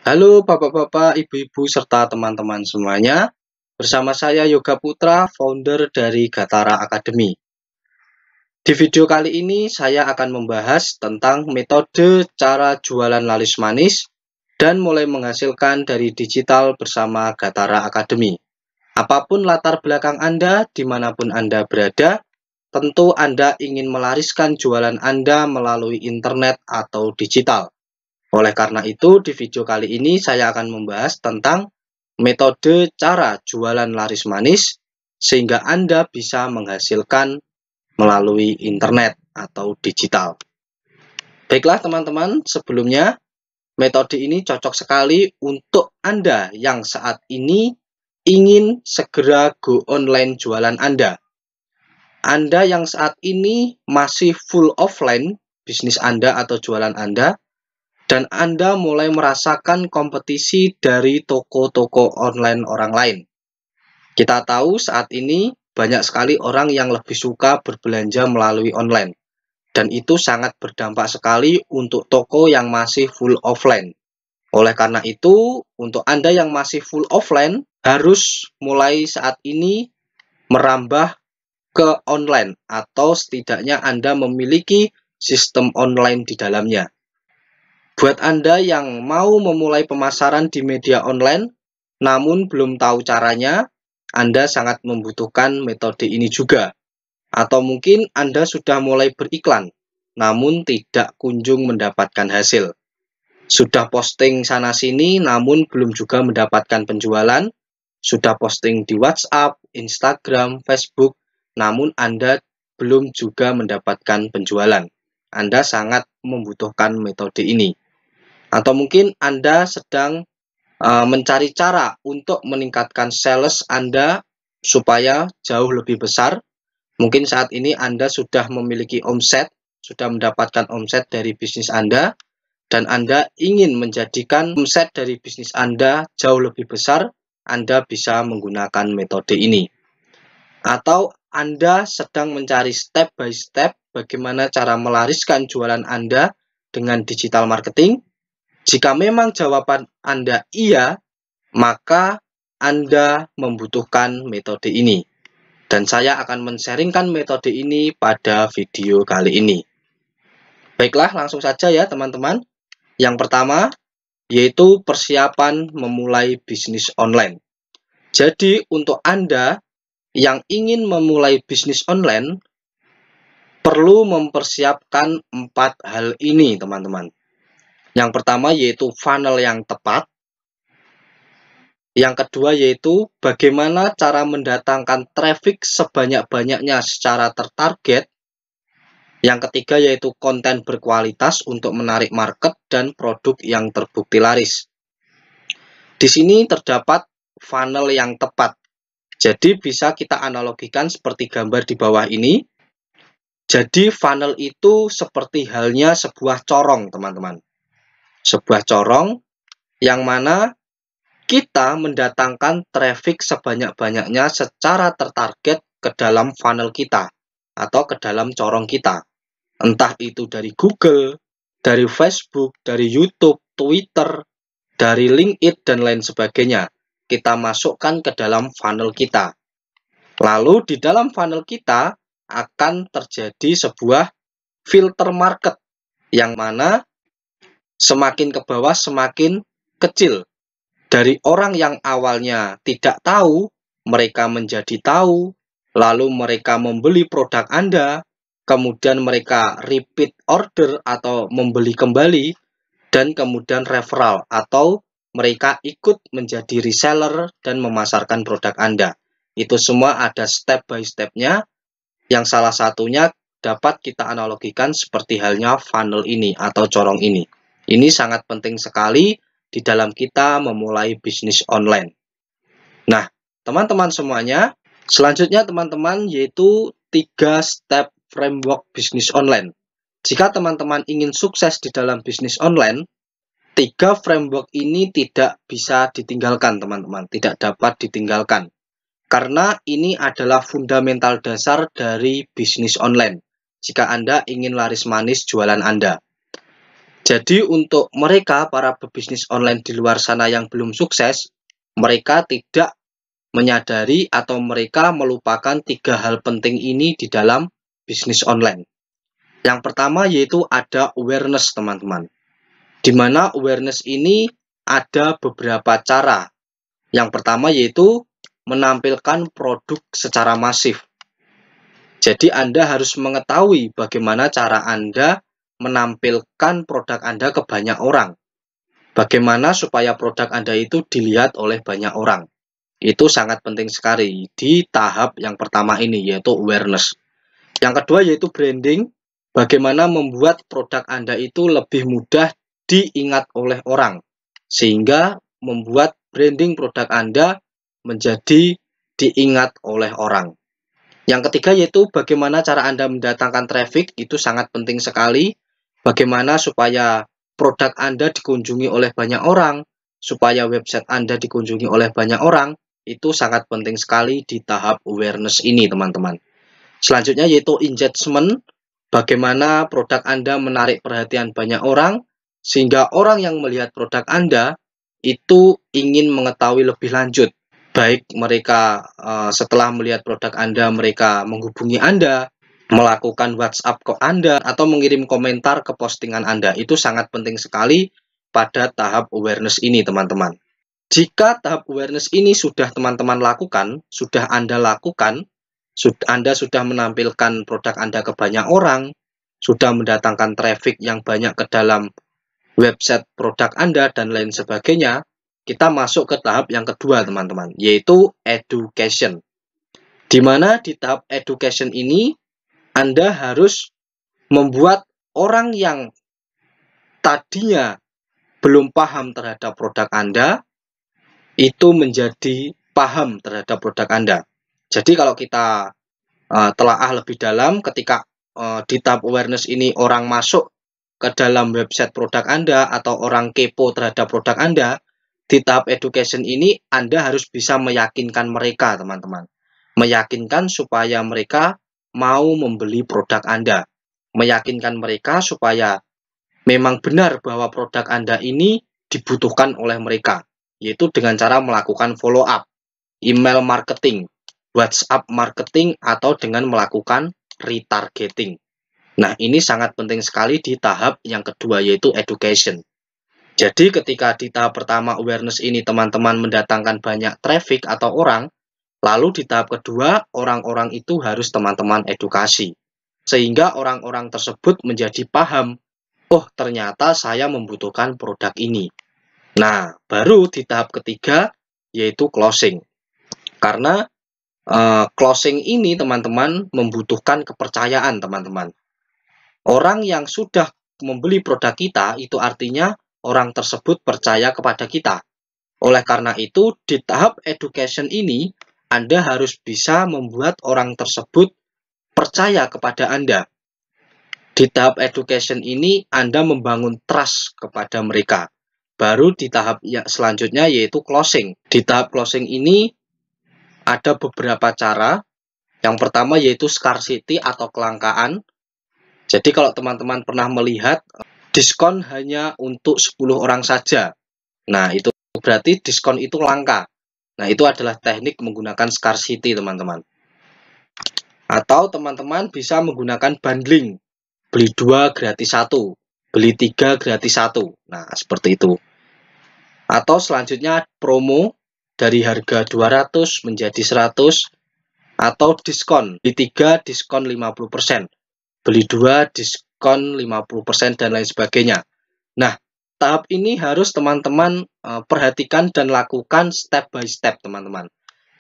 Halo Bapak-bapak, Ibu-ibu, serta teman-teman semuanya. Bersama saya Yoga Putra, founder dari Gatara Academy. Di video kali ini saya akan membahas tentang metode cara jualan laris manis dan mulai menghasilkan dari digital bersama Gatara Academy. Apapun latar belakang Anda, dimanapun Anda berada, tentu Anda ingin melariskan jualan Anda melalui internet atau digital. Oleh karena itu, di video kali ini saya akan membahas tentang metode cara jualan laris manis sehingga Anda bisa menghasilkan melalui internet atau digital. Baiklah teman-teman, sebelumnya metode ini cocok sekali untuk Anda yang saat ini ingin segera go online jualan Anda. Anda yang saat ini masih full offline bisnis Anda atau jualan Anda, dan Anda mulai merasakan kompetisi dari toko-toko online orang lain. Kita tahu saat ini banyak sekali orang yang lebih suka berbelanja melalui online. Dan itu sangat berdampak sekali untuk toko yang masih full offline. Oleh karena itu, untuk Anda yang masih full offline, harus mulai saat ini merambah ke online. Atau setidaknya Anda memiliki sistem online di dalamnya. Buat Anda yang mau memulai pemasaran di media online, namun belum tahu caranya, Anda sangat membutuhkan metode ini juga. Atau mungkin Anda sudah mulai beriklan, namun tidak kunjung mendapatkan hasil. Sudah posting sana-sini, namun belum juga mendapatkan penjualan. Sudah posting di WhatsApp, Instagram, Facebook, namun Anda belum juga mendapatkan penjualan. Anda sangat membutuhkan metode ini. Atau mungkin Anda sedang mencari cara untuk meningkatkan sales Anda supaya jauh lebih besar. Mungkin saat ini Anda sudah memiliki omset, sudah mendapatkan omset dari bisnis Anda, dan Anda ingin menjadikan omset dari bisnis Anda jauh lebih besar, Anda bisa menggunakan metode ini. Atau Anda sedang mencari step by step bagaimana cara melariskan jualan Anda dengan digital marketing. Jika memang jawaban Anda iya, maka Anda membutuhkan metode ini. Dan saya akan men-sharingkan metode ini pada video kali ini. Baiklah, langsung saja ya teman-teman. Yang pertama, yaitu persiapan memulai bisnis online. Jadi, untuk Anda yang ingin memulai bisnis online, perlu mempersiapkan 4 hal ini, teman-teman. Yang pertama yaitu funnel yang tepat. Yang kedua yaitu bagaimana cara mendatangkan traffic sebanyak-banyaknya secara tertarget. Yang ketiga yaitu konten berkualitas untuk menarik market dan produk yang terbukti laris. Di sini terdapat funnel yang tepat. Jadi bisa kita analogikan seperti gambar di bawah ini. Jadi funnel itu seperti halnya sebuah corong, teman-teman. Sebuah corong yang mana kita mendatangkan traffic sebanyak-banyaknya secara tertarget ke dalam funnel kita atau ke dalam corong kita. Entah itu dari Google, dari Facebook, dari YouTube, Twitter, dari LinkedIn, dan lain sebagainya. Kita masukkan ke dalam funnel kita. Lalu di dalam funnel kita akan terjadi sebuah filter market yang mana semakin ke bawah semakin kecil. Dari orang yang awalnya tidak tahu, mereka menjadi tahu, lalu mereka membeli produk Anda, kemudian mereka repeat order atau membeli kembali, dan kemudian referral atau mereka ikut menjadi reseller dan memasarkan produk Anda. Itu semua ada step by step-nya, yang salah satunya dapat kita analogikan seperti halnya funnel ini atau corong ini. Ini sangat penting sekali di dalam kita memulai bisnis online. Nah, teman-teman semuanya, selanjutnya teman-teman yaitu 3 step framework bisnis online. Jika teman-teman ingin sukses di dalam bisnis online, 3 framework ini tidak bisa ditinggalkan, teman-teman. Tidak dapat ditinggalkan. Karena ini adalah fundamental dasar dari bisnis online. Jika Anda ingin laris manis jualan Anda. Jadi untuk mereka, para pebisnis online di luar sana yang belum sukses, mereka tidak menyadari atau mereka melupakan 3 hal penting ini di dalam bisnis online. Yang pertama yaitu ada awareness, teman-teman. Di mana awareness ini ada beberapa cara. Yang pertama yaitu menampilkan produk secara masif. Jadi Anda harus mengetahui bagaimana cara Anda menampilkan produk Anda ke banyak orang. Bagaimana supaya produk Anda itu dilihat oleh banyak orang. Itu sangat penting sekali di tahap yang pertama ini, yaitu awareness. Yang kedua yaitu branding. Bagaimana membuat produk Anda itu lebih mudah diingat oleh orang, sehingga membuat branding produk Anda menjadi diingat oleh orang. Yang ketiga yaitu bagaimana cara Anda mendatangkan traffic. Itu sangat penting sekali. Bagaimana supaya produk Anda dikunjungi oleh banyak orang, supaya website Anda dikunjungi oleh banyak orang, itu sangat penting sekali di tahap awareness ini, teman-teman. Selanjutnya yaitu engagement. Bagaimana produk Anda menarik perhatian banyak orang, sehingga orang yang melihat produk Anda itu ingin mengetahui lebih lanjut. Baik mereka setelah melihat produk Anda, mereka menghubungi Anda, melakukan WhatsApp ke Anda, atau mengirim komentar ke postingan Anda. Itu sangat penting sekali pada tahap awareness ini, teman-teman. Jika tahap awareness ini sudah teman-teman lakukan, sudah Anda lakukan, Anda sudah menampilkan produk Anda ke banyak orang, sudah mendatangkan traffic yang banyak ke dalam website produk Anda, dan lain sebagainya, kita masuk ke tahap yang kedua, teman-teman, yaitu education. Di mana di tahap education ini, Anda harus membuat orang yang tadinya belum paham terhadap produk Anda, itu menjadi paham terhadap produk Anda. Jadi kalau kita telaah lebih dalam, ketika di tahap awareness ini orang masuk ke dalam website produk Anda atau orang kepo terhadap produk Anda, di tahap education ini Anda harus bisa meyakinkan mereka, teman-teman. Meyakinkan supaya mereka mau membeli produk Anda. Meyakinkan mereka supaya memang benar bahwa produk Anda ini dibutuhkan oleh mereka, yaitu dengan cara melakukan follow up, email marketing, WhatsApp marketing, atau dengan melakukan retargeting. Nah, ini sangat penting sekali di tahap yang kedua, yaitu education. Jadi ketika di tahap pertama awareness ini teman-teman mendatangkan banyak traffic atau orang, lalu di tahap kedua orang-orang itu harus teman-teman edukasi. Sehingga orang-orang tersebut menjadi paham, oh ternyata saya membutuhkan produk ini. Nah, baru di tahap ketiga yaitu closing. Karena closing ini teman-teman membutuhkan kepercayaan, teman-teman. Orang yang sudah membeli produk kita itu artinya orang tersebut percaya kepada kita. Oleh karena itu, di tahap education ini, Anda harus bisa membuat orang tersebut percaya kepada Anda. Di tahap education ini, Anda membangun trust kepada mereka. Baru di tahap selanjutnya yaitu closing. Di tahap closing ini, ada beberapa cara. Yang pertama yaitu scarcity atau kelangkaan. Jadi kalau teman-teman pernah melihat diskon hanya untuk 10 orang saja. Nah, itu berarti diskon itu langka. Nah, itu adalah teknik menggunakan scarcity, teman-teman. Atau teman-teman bisa menggunakan bundling. Beli 2 gratis 1, beli 3 gratis 1. Nah, seperti itu. Atau selanjutnya promo dari harga 200 menjadi 100, atau diskon. Beli 3 diskon 50%. Beli 2 diskon 50% dan lain sebagainya. Nah, tahap ini harus teman-teman perhatikan dan lakukan step by step, teman-teman.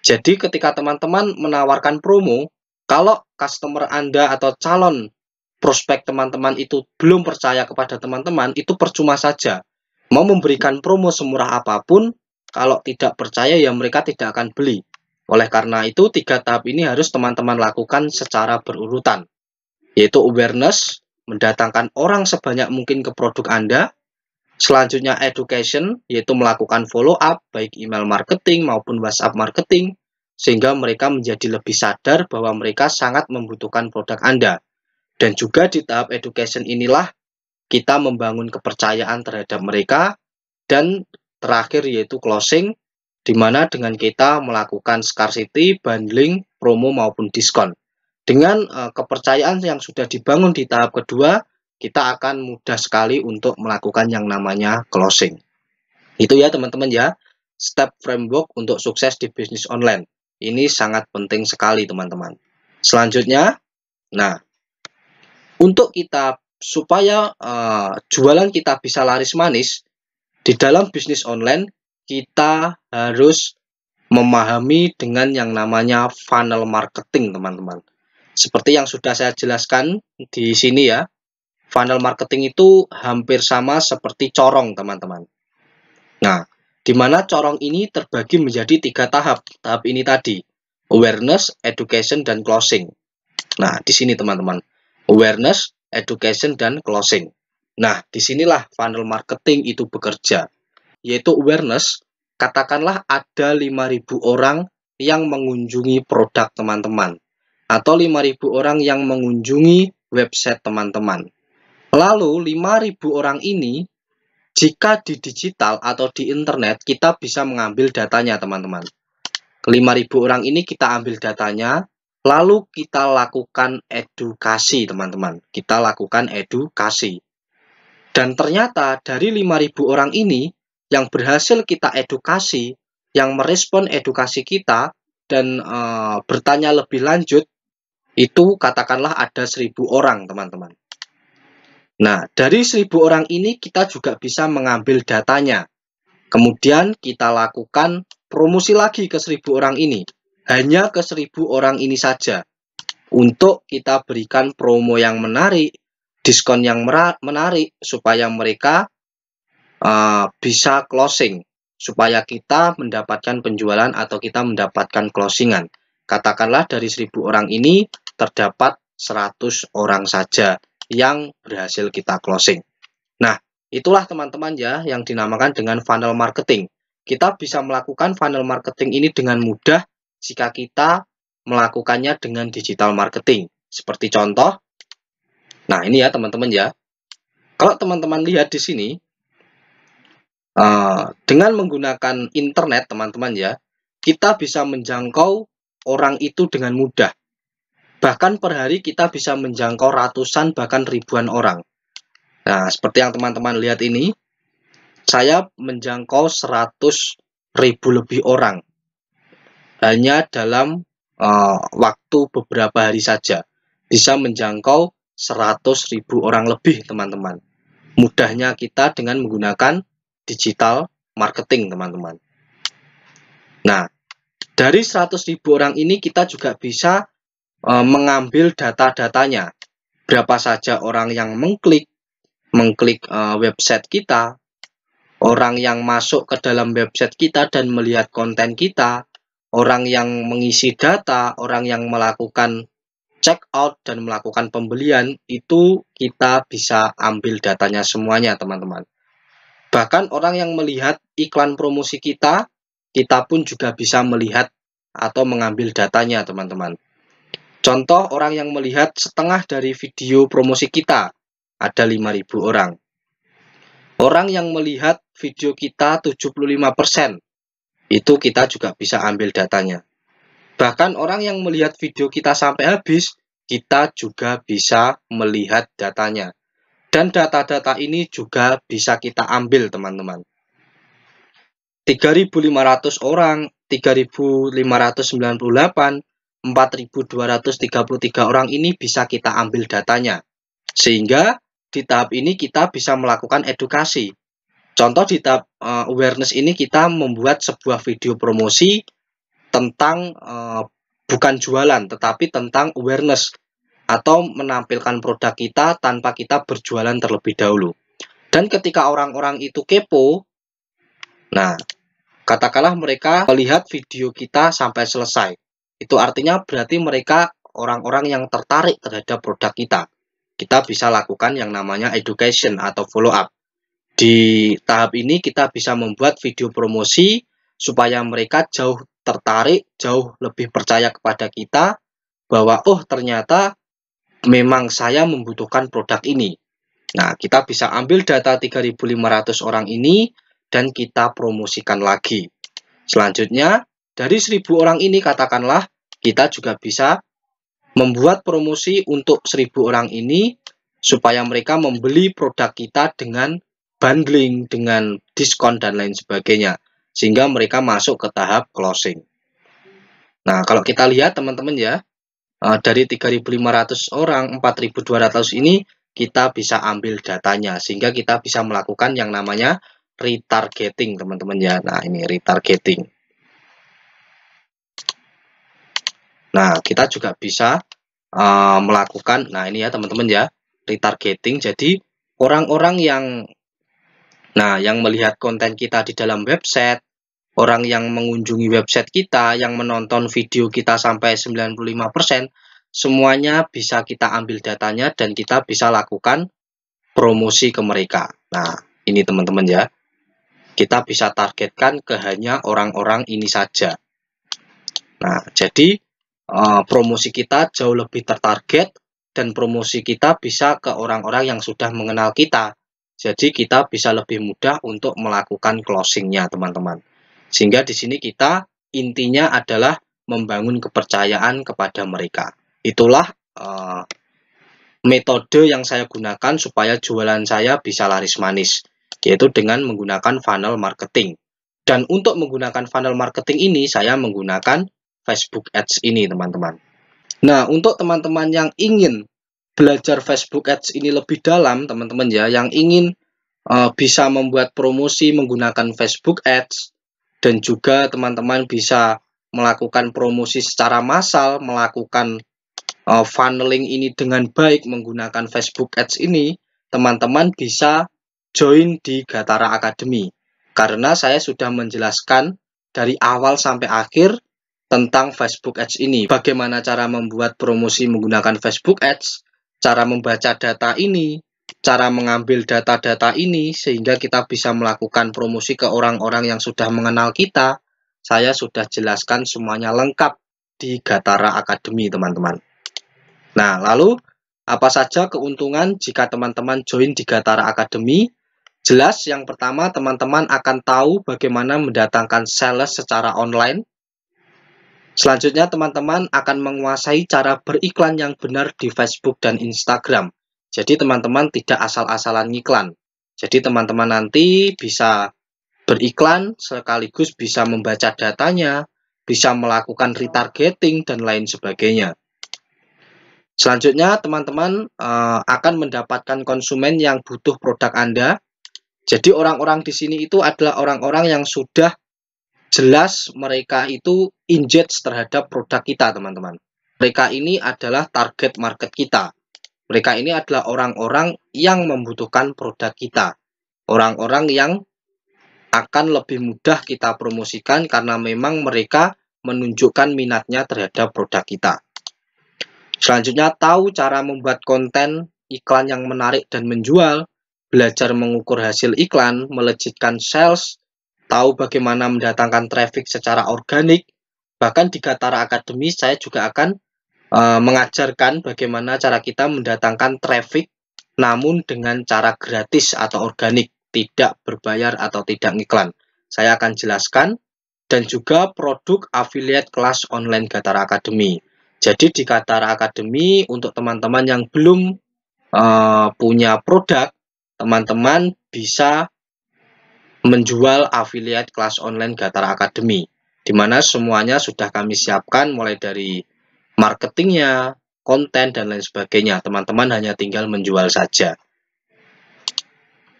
Jadi ketika teman-teman menawarkan promo, kalau customer Anda atau calon prospek teman-teman itu belum percaya kepada teman-teman, itu percuma saja. Mau memberikan promo semurah apapun, kalau tidak percaya ya mereka tidak akan beli. Oleh karena itu, 3 tahap ini harus teman-teman lakukan secara berurutan. Yaitu awareness, mendatangkan orang sebanyak mungkin ke produk Anda. Selanjutnya education, yaitu melakukan follow up, baik email marketing maupun WhatsApp marketing, sehingga mereka menjadi lebih sadar bahwa mereka sangat membutuhkan produk Anda. Dan juga di tahap education inilah kita membangun kepercayaan terhadap mereka, dan terakhir yaitu closing, di mana dengan kita melakukan scarcity, bundling, promo maupun diskon. Dengan kepercayaan yang sudah dibangun di tahap kedua, kita akan mudah sekali untuk melakukan yang namanya closing. Itu ya teman-teman ya, step framework untuk sukses di bisnis online. Ini sangat penting sekali teman-teman. Selanjutnya, nah, untuk kita supaya jualan kita bisa laris manis di dalam bisnis online, kita harus memahami dengan yang namanya funnel marketing teman-teman. Seperti yang sudah saya jelaskan di sini ya, funnel marketing itu hampir sama seperti corong teman-teman. Nah, di mana corong ini terbagi menjadi 3 tahap. Tahap ini tadi, awareness, education, dan closing. Nah, di sini teman-teman, awareness, education, dan closing. Nah, disinilah funnel marketing itu bekerja. Yaitu awareness, katakanlah ada 5.000 orang yang mengunjungi produk teman-teman, atau 5.000 orang yang mengunjungi website teman-teman. Lalu 5.000 orang ini, jika di digital atau di internet, kita bisa mengambil datanya teman-teman. 5.000 orang ini kita ambil datanya, lalu kita lakukan edukasi teman-teman. Kita lakukan edukasi. Dan ternyata dari 5.000 orang ini, yang berhasil kita edukasi, yang merespon edukasi kita, dan bertanya lebih lanjut, itu katakanlah ada 1.000 orang teman-teman. Nah, dari 1.000 orang ini kita juga bisa mengambil datanya. Kemudian kita lakukan promosi lagi ke 1.000 orang ini. Hanya ke 1.000 orang ini saja. Untuk kita berikan promo yang menarik, diskon yang menarik, supaya mereka bisa closing. Supaya kita mendapatkan penjualan atau kita mendapatkan closingan. Katakanlah dari 1.000 orang ini terdapat 100 orang saja yang berhasil kita closing. Nah, itulah teman-teman ya yang dinamakan dengan funnel marketing. Kita bisa melakukan funnel marketing ini dengan mudah jika kita melakukannya dengan digital marketing. Seperti contoh, nah ini ya teman-teman ya. Kalau teman-teman lihat di sini, dengan menggunakan internet teman-teman ya, kita bisa menjangkau orang itu dengan mudah. Bahkan per hari kita bisa menjangkau ratusan bahkan ribuan orang. Nah, seperti yang teman-teman lihat ini, saya menjangkau 100.000 lebih orang hanya dalam waktu beberapa hari saja. Bisa menjangkau 100.000 orang lebih teman-teman. Mudahnya kita dengan menggunakan digital marketing teman-teman. Nah, dari 100.000 orang ini kita juga bisa mengambil data-datanya. Berapa saja orang yang mengklik website kita, orang yang masuk ke dalam website kita dan melihat konten kita, orang yang mengisi data, orang yang melakukan check out dan melakukan pembelian, itu kita bisa ambil datanya semuanya teman-teman. Bahkan orang yang melihat iklan promosi kita pun juga bisa melihat atau mengambil datanya teman-teman. Contoh, orang yang melihat setengah dari video promosi kita, ada 5.000 orang. Orang yang melihat video kita 75%, itu kita juga bisa ambil datanya. Bahkan orang yang melihat video kita sampai habis, kita juga bisa melihat datanya. Dan data-data ini juga bisa kita ambil teman-teman. 3.500 orang, 3.598, 4.233 orang ini bisa kita ambil datanya. Sehingga di tahap ini kita bisa melakukan edukasi. Contoh di tahap awareness ini kita membuat sebuah video promosi tentang bukan jualan tetapi tentang awareness atau menampilkan produk kita tanpa kita berjualan terlebih dahulu. Dan ketika orang-orang itu kepo, nah katakanlah mereka melihat video kita sampai selesai. Itu artinya berarti mereka orang-orang yang tertarik terhadap produk kita. Kita bisa lakukan yang namanya education atau follow up. Di tahap ini kita bisa membuat video promosi supaya mereka jauh tertarik, jauh lebih percaya kepada kita bahwa oh ternyata memang saya membutuhkan produk ini. Nah, kita bisa ambil data 3.500 orang ini dan kita promosikan lagi. Selanjutnya, dari 1.000 orang ini katakanlah kita juga bisa membuat promosi untuk 1.000 orang ini supaya mereka membeli produk kita dengan bundling, dengan diskon dan lain sebagainya, sehingga mereka masuk ke tahap closing. Nah, kalau kita lihat teman-teman ya, dari 3.500 orang, 4.200 ini kita bisa ambil datanya, sehingga kita bisa melakukan yang namanya retargeting teman-teman ya. Nah, ini retargeting. Nah, kita juga bisa melakukan, nah ini ya teman-teman ya, retargeting. Jadi orang-orang yang melihat konten kita di dalam website, orang yang mengunjungi website kita, yang menonton video kita sampai 95%, semuanya bisa kita ambil datanya dan kita bisa lakukan promosi ke mereka. Nah, ini teman-teman ya. Kita bisa targetkan ke hanya orang-orang ini saja. Nah, jadi promosi kita jauh lebih tertarget dan promosi kita bisa ke orang-orang yang sudah mengenal kita. Jadi kita bisa lebih mudah untuk melakukan closingnya, teman-teman. Sehingga di sini kita intinya adalah membangun kepercayaan kepada mereka. Itulah metode yang saya gunakan supaya jualan saya bisa laris manis, yaitu dengan menggunakan funnel marketing. Dan untuk menggunakan funnel marketing ini, saya menggunakan Facebook Ads ini, teman-teman. Nah, untuk teman-teman yang ingin belajar Facebook Ads ini lebih dalam, teman-teman ya, yang ingin bisa membuat promosi menggunakan Facebook Ads, dan juga teman-teman bisa melakukan promosi secara massal, melakukan funneling ini dengan baik menggunakan Facebook Ads ini, teman-teman bisa join di Gatara Academy. Karena saya sudah menjelaskan dari awal sampai akhir tentang Facebook Ads ini. Bagaimana cara membuat promosi menggunakan Facebook Ads, cara membaca data ini, cara mengambil data-data ini, sehingga kita bisa melakukan promosi ke orang-orang yang sudah mengenal kita. Saya sudah jelaskan semuanya lengkap di Gatara Academy, teman-teman. Nah, lalu apa saja keuntungan jika teman-teman join di Gatara Academy? Jelas, yang pertama teman-teman akan tahu bagaimana mendatangkan sales secara online. Selanjutnya teman-teman akan menguasai cara beriklan yang benar di Facebook dan Instagram. Jadi teman-teman tidak asal-asalan ngiklan. Jadi teman-teman nanti bisa beriklan sekaligus bisa membaca datanya, bisa melakukan retargeting dan lain sebagainya. Selanjutnya teman-teman akan mendapatkan konsumen yang butuh produk Anda. Jadi orang-orang di sini itu adalah orang-orang yang sudah jelas mereka itu engage terhadap produk kita, teman-teman. Mereka ini adalah target market kita. Mereka ini adalah orang-orang yang membutuhkan produk kita. Orang-orang yang akan lebih mudah kita promosikan karena memang mereka menunjukkan minatnya terhadap produk kita. Selanjutnya, tahu cara membuat konten iklan yang menarik dan menjual, belajar mengukur hasil iklan, melejitkan sales, tahu bagaimana mendatangkan traffic secara organik. Bahkan di Gatara Academy saya juga akan mengajarkan bagaimana cara kita mendatangkan traffic namun dengan cara gratis atau organik, tidak berbayar atau tidak iklan. Saya akan jelaskan, dan juga produk affiliate kelas online Gatara Academy. Jadi di Gatara Academy untuk teman-teman yang belum punya produk, teman-teman bisa menjual affiliate kelas online Gatara Academy, di mana semuanya sudah kami siapkan mulai dari marketingnya, konten, dan lain sebagainya. Teman-teman hanya tinggal menjual saja.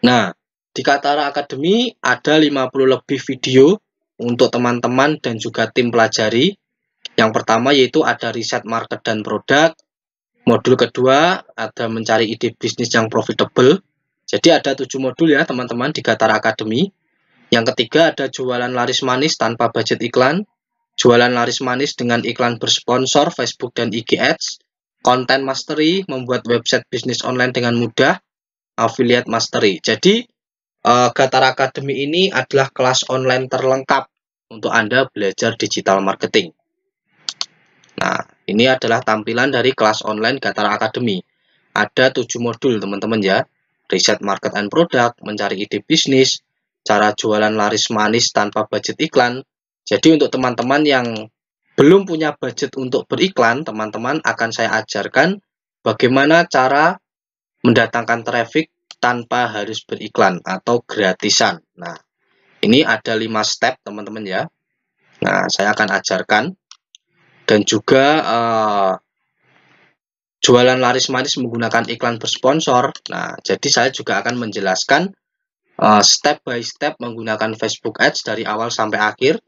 Nah, di Gatara Academy ada 50 lebih video untuk teman-teman dan juga tim pelajari. Yang pertama yaitu ada riset market dan produk. Modul kedua ada mencari ide bisnis yang profitable. Jadi ada 7 modul ya teman-teman di Gatara Academy. Yang ketiga ada jualan laris manis tanpa budget iklan, jualan laris manis dengan iklan bersponsor Facebook dan IG Ads, content mastery, membuat website bisnis online dengan mudah, affiliate mastery. Jadi Gatara Academy ini adalah kelas online terlengkap untuk Anda belajar digital marketing. Nah, ini adalah tampilan dari kelas online Gatara Academy. Ada 7 modul teman-teman ya. riset market and product, mencari ide bisnis, cara jualan laris manis tanpa budget iklan. Jadi untuk teman-teman yang belum punya budget untuk beriklan, teman-teman akan saya ajarkan bagaimana cara mendatangkan traffic tanpa harus beriklan atau gratisan. Nah, ini ada 5 step teman-teman ya. Nah, saya akan ajarkan. Dan juga jualan laris manis menggunakan iklan bersponsor. Nah, jadi saya juga akan menjelaskan step by step menggunakan Facebook Ads dari awal sampai akhir.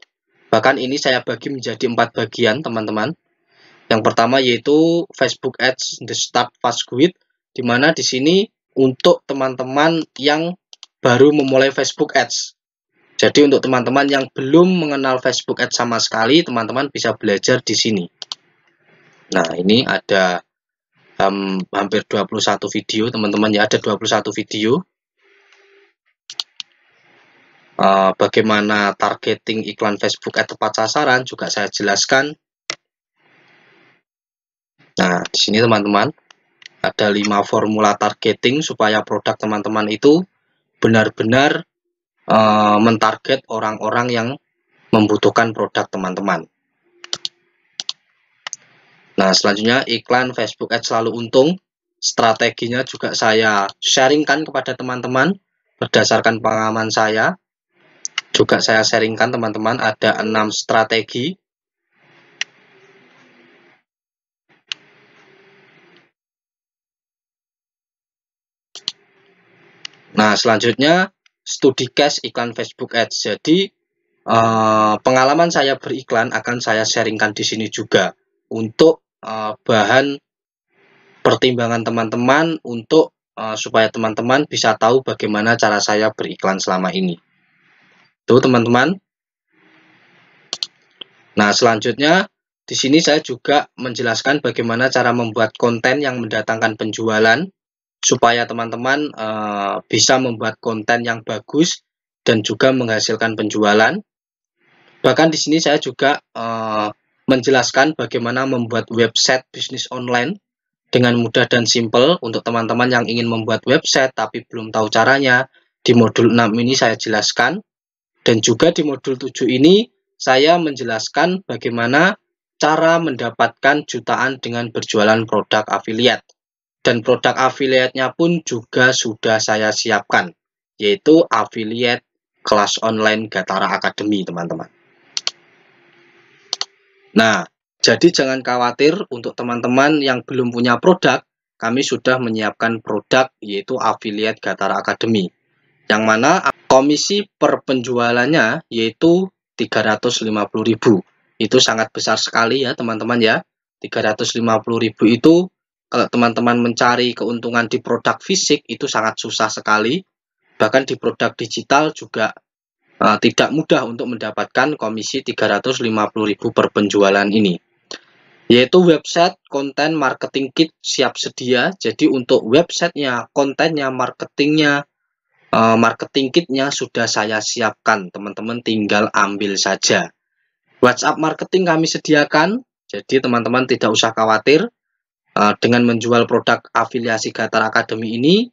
Bahkan ini saya bagi menjadi 4 bagian, teman-teman. Yang pertama yaitu Facebook Ads The Start Fast Guide, di mana di sini untuk teman-teman yang baru memulai Facebook Ads. Jadi untuk teman-teman yang belum mengenal Facebook Ads sama sekali, teman-teman bisa belajar di sini. Nah, ini ada hampir 21 video, teman-teman ya, ada 21 video. Bagaimana targeting iklan Facebook Ads tepat sasaran juga saya jelaskan. Nah, di sini teman-teman ada 5 formula targeting supaya produk teman-teman itu benar-benar mentarget orang-orang yang membutuhkan produk teman-teman. Nah, selanjutnya iklan Facebook Ads selalu untung. Strateginya juga saya sharingkan kepada teman-teman berdasarkan pengalaman saya. Juga saya sharingkan teman-teman ada 6 strategi. Nah, selanjutnya studi case iklan Facebook Ads. Jadi pengalaman saya beriklan akan saya sharingkan di sini juga untuk bahan pertimbangan teman-teman untuk supaya teman-teman bisa tahu bagaimana cara saya beriklan selama ini. Tuh teman-teman. Nah, selanjutnya di sini saya juga menjelaskan bagaimana cara membuat konten yang mendatangkan penjualan supaya teman-teman bisa membuat konten yang bagus dan juga menghasilkan penjualan. Bahkan di sini saya juga menjelaskan bagaimana membuat website bisnis online dengan mudah dan simpel untuk teman-teman yang ingin membuat website tapi belum tahu caranya. Di modul 6 ini saya jelaskan. Dan juga di modul 7 ini saya menjelaskan bagaimana cara mendapatkan jutaan dengan berjualan produk affiliate. Dan produk affiliate-nya pun juga sudah saya siapkan, yaitu affiliate kelas online Gatara Academy, teman-teman. Nah, jadi jangan khawatir untuk teman-teman yang belum punya produk, kami sudah menyiapkan produk yaitu affiliate Gatara Academy. Yang mana komisi per penjualannya yaitu 350.000. Itu sangat besar sekali ya teman-teman ya. 350.000 itu kalau teman-teman mencari keuntungan di produk fisik itu sangat susah sekali. Bahkan di produk digital juga tidak mudah untuk mendapatkan komisi 350.000 per penjualan ini. Yaitu website, konten, marketing kit siap sedia. Jadi untuk websitenya, kontennya, marketingnya, marketing kitnya sudah saya siapkan, teman-teman tinggal ambil saja. WhatsApp marketing kami sediakan, jadi teman-teman tidak usah khawatir. Dengan menjual produk afiliasi Gatara Academy ini,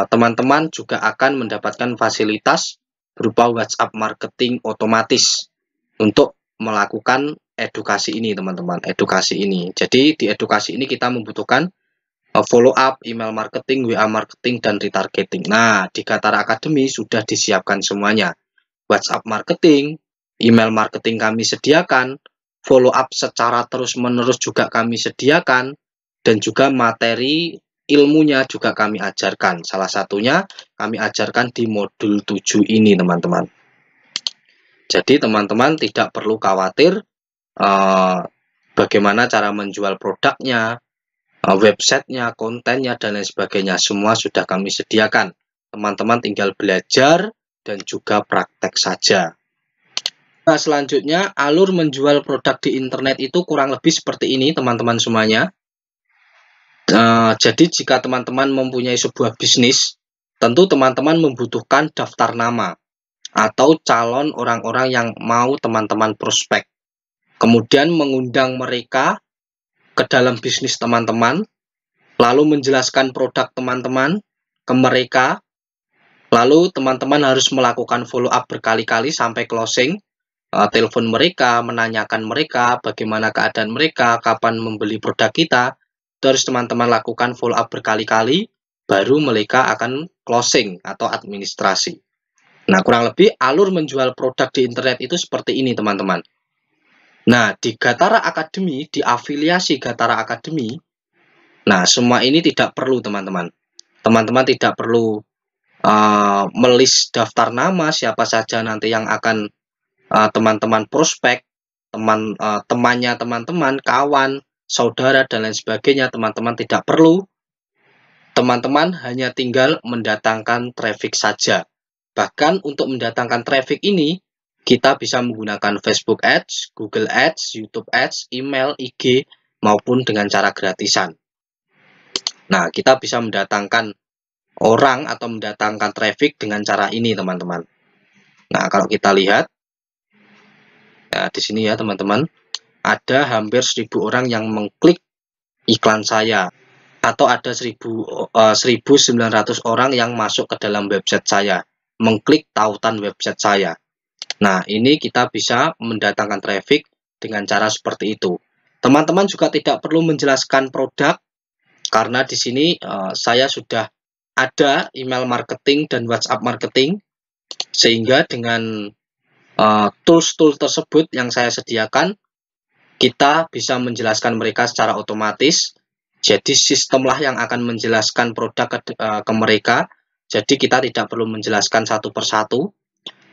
teman-teman juga akan mendapatkan fasilitas berupa WhatsApp marketing otomatis untuk melakukan edukasi ini, teman-teman. Edukasi ini. Jadi di edukasi ini kita membutuhkan follow up, email marketing, WA marketing, dan retargeting. Nah, di Gatara Academy sudah disiapkan semuanya. WhatsApp marketing, email marketing kami sediakan, follow up secara terus-menerus juga kami sediakan, dan juga materi ilmunya juga kami ajarkan. Salah satunya kami ajarkan di modul 7 ini, teman-teman. Jadi, teman-teman tidak perlu khawatir bagaimana cara menjual produknya, websitenya, kontennya, dan lain sebagainya. Semua sudah kami sediakan. Teman-teman tinggal belajar dan juga praktek saja. Nah, selanjutnya alur menjual produk di internet itu kurang lebih seperti ini, teman-teman semuanya. Jadi jika teman-teman mempunyai sebuah bisnis, tentu teman-teman membutuhkan daftar nama atau calon orang-orang yang mau teman-teman prospek. Kemudian mengundang mereka ke dalam bisnis teman-teman, lalu menjelaskan produk teman-teman, ke mereka. Lalu teman-teman harus melakukan follow up berkali-kali sampai closing. Telepon mereka, menanyakan mereka bagaimana keadaan mereka, kapan membeli produk kita. Terus teman-teman lakukan follow up berkali-kali, baru mereka akan closing atau administrasi. Nah, kurang lebih alur menjual produk di internet itu seperti ini, teman-teman. Nah, di Gatara Academy, di afiliasi Gatara Academy, nah, semua ini tidak perlu, teman-teman. Teman-teman tidak perlu melis daftar nama siapa saja nanti yang akan teman-teman prospek, temannya teman-teman, kawan, saudara, dan lain sebagainya. Teman-teman tidak perlu. Teman-teman hanya tinggal mendatangkan traffic saja. Bahkan untuk mendatangkan traffic ini, kita bisa menggunakan Facebook Ads, Google Ads, YouTube Ads, email, IG, maupun dengan cara gratisan. Nah, kita bisa mendatangkan orang atau mendatangkan traffic dengan cara ini, teman-teman. Nah, kalau kita lihat, nah, di sini ya teman-teman, ada hampir 1000 orang yang mengklik iklan saya, atau ada 1900 orang yang masuk ke dalam website saya, mengklik tautan website saya. Nah, ini kita bisa mendatangkan traffic dengan cara seperti itu. Teman-teman juga tidak perlu menjelaskan produk, karena di sini saya sudah ada email marketing dan WhatsApp marketing, sehingga dengan tools-tools tersebut yang saya sediakan, kita bisa menjelaskan mereka secara otomatis. Jadi sistemlah yang akan menjelaskan produk ke mereka. Jadi kita tidak perlu menjelaskan satu persatu.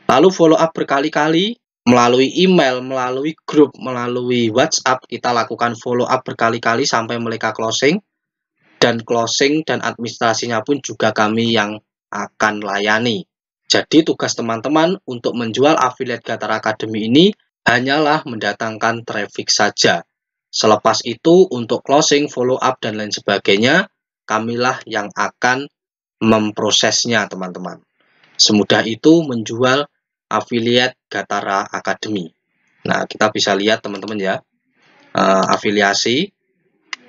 Lalu follow up berkali-kali melalui email, melalui grup, melalui WhatsApp. Kita lakukan follow up berkali-kali sampai mereka closing. Dan closing dan administrasinya pun juga kami yang akan layani. Jadi tugas teman-teman untuk menjual affiliate Gatara Academy ini hanyalah mendatangkan traffic saja. Selepas itu untuk closing, follow up, dan lain sebagainya, kamilah yang akan memprosesnya, teman-teman. Semudah itu menjual affiliate Gatara Academy. Nah, kita bisa lihat teman-teman ya, afiliasi.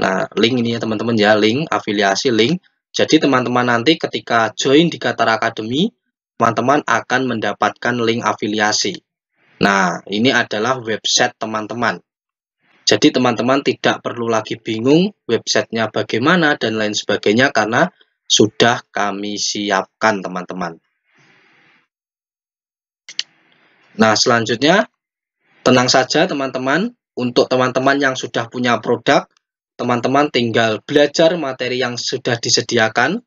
Nah, link ini ya teman-teman ya, link, afiliasi, link. Jadi teman-teman nanti ketika join di Gatara Academy, teman-teman akan mendapatkan link afiliasi. Nah, ini adalah website teman-teman. Jadi teman-teman tidak perlu lagi bingung websitenya bagaimana dan lain sebagainya, karena sudah kami siapkan, teman-teman. Nah, selanjutnya, tenang saja teman-teman. Untuk teman-teman yang sudah punya produk, teman-teman tinggal belajar materi yang sudah disediakan.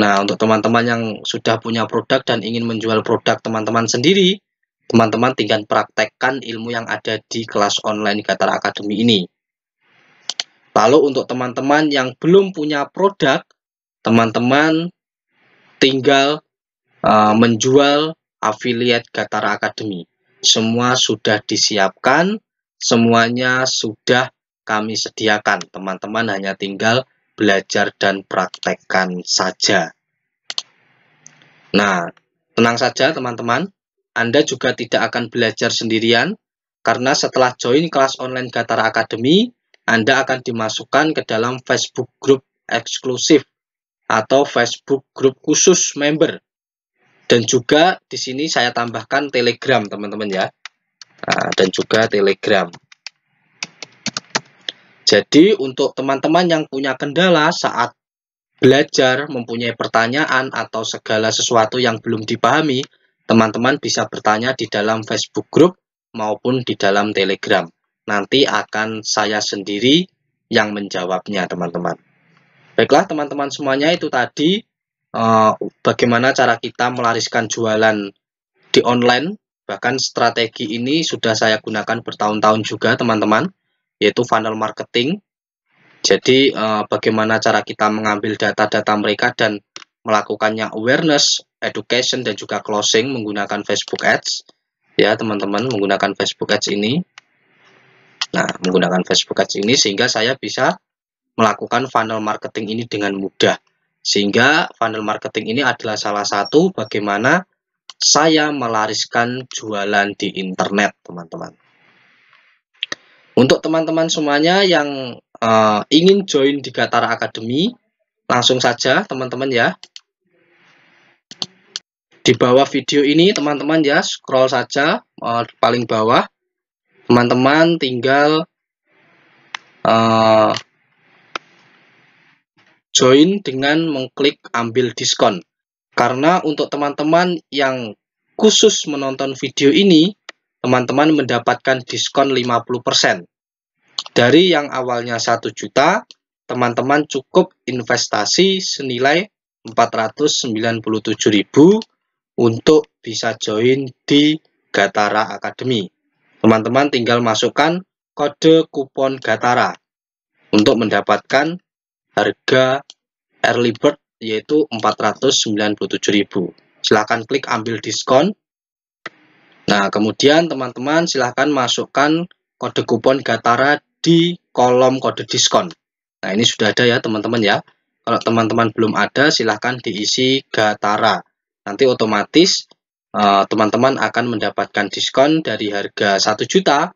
Nah, untuk teman-teman yang sudah punya produk dan ingin menjual produk teman-teman sendiri, teman-teman tinggal praktekkan ilmu yang ada di kelas online Gatara Academy ini. Lalu untuk teman-teman yang belum punya produk, teman-teman tinggal menjual affiliate Gatara Academy. Semua sudah disiapkan, semuanya sudah kami sediakan. Teman-teman hanya tinggal belajar dan praktekkan saja. Nah, tenang saja teman-teman, Anda juga tidak akan belajar sendirian, karena setelah join kelas online Gatara Academy, Anda akan dimasukkan ke dalam Facebook group eksklusif atau Facebook group khusus member. Dan juga di sini saya tambahkan Telegram, teman-teman ya. Nah, dan juga Telegram. Jadi untuk teman-teman yang punya kendala saat belajar, mempunyai pertanyaan atau segala sesuatu yang belum dipahami, teman-teman bisa bertanya di dalam Facebook group maupun di dalam Telegram. Nanti akan saya sendiri yang menjawabnya, teman-teman. Baiklah teman-teman semuanya, itu tadi bagaimana cara kita melariskan jualan di online. Bahkan strategi ini sudah saya gunakan bertahun-tahun juga, teman-teman, yaitu funnel marketing. Jadi bagaimana cara kita mengambil data-data mereka dan melakukannya awareness, education, dan juga closing menggunakan Facebook Ads. Ya teman-teman, menggunakan Facebook Ads ini. Nah, menggunakan Facebook Ads ini sehingga saya bisa melakukan funnel marketing ini dengan mudah. Sehingga funnel marketing ini adalah salah satu bagaimana saya melariskan jualan di internet, teman-teman. Untuk teman-teman semuanya yang ingin join di Gatara Academy, langsung saja teman-teman ya. Di bawah video ini teman-teman ya, scroll saja paling bawah. Teman-teman tinggal join dengan mengklik ambil diskon. Karena untuk teman-teman yang khusus menonton video ini, teman-teman mendapatkan diskon 50%. Dari yang awalnya 1 juta, teman-teman cukup investasi senilai 497.000 untuk bisa join di Gatara Academy. Teman-teman tinggal masukkan kode kupon Gatara untuk mendapatkan harga early bird yaitu 497.000. Silahkan klik ambil diskon. Nah, kemudian teman-teman silahkan masukkan kode kupon Gatara di kolom kode diskon. Nah, ini sudah ada ya teman-teman ya. Kalau teman-teman belum ada, silahkan diisi Gatara. Nanti otomatis teman-teman akan mendapatkan diskon dari harga 1 juta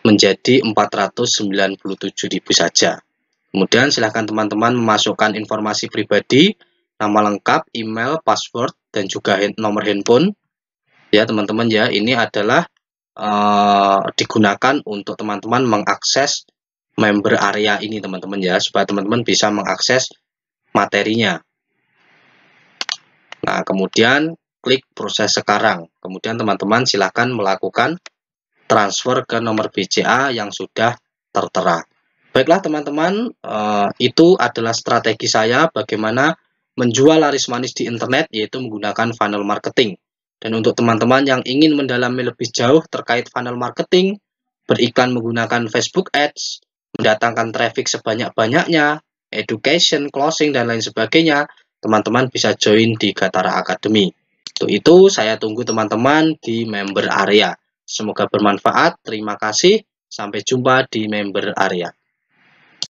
menjadi 497.000 saja. Kemudian silahkan teman-teman memasukkan informasi pribadi, nama lengkap, email, password, dan juga nomor handphone. Ya teman-teman ya, ini adalah digunakan untuk teman-teman mengakses member area ini teman-teman ya, supaya teman-teman bisa mengakses materinya. Nah, kemudian klik proses sekarang. Kemudian teman-teman silahkan melakukan transfer ke nomor BCA yang sudah tertera. Baiklah teman-teman, itu adalah strategi saya bagaimana menjual laris manis di internet, yaitu menggunakan funnel marketing. Dan untuk teman-teman yang ingin mendalami lebih jauh terkait funnel marketing, beriklan menggunakan Facebook Ads, mendatangkan traffic sebanyak-banyaknya, education, closing, dan lain sebagainya, teman-teman bisa join di Gatara Academy. Untuk itu, saya tunggu teman-teman di member area. Semoga bermanfaat. Terima kasih. Sampai jumpa di member area.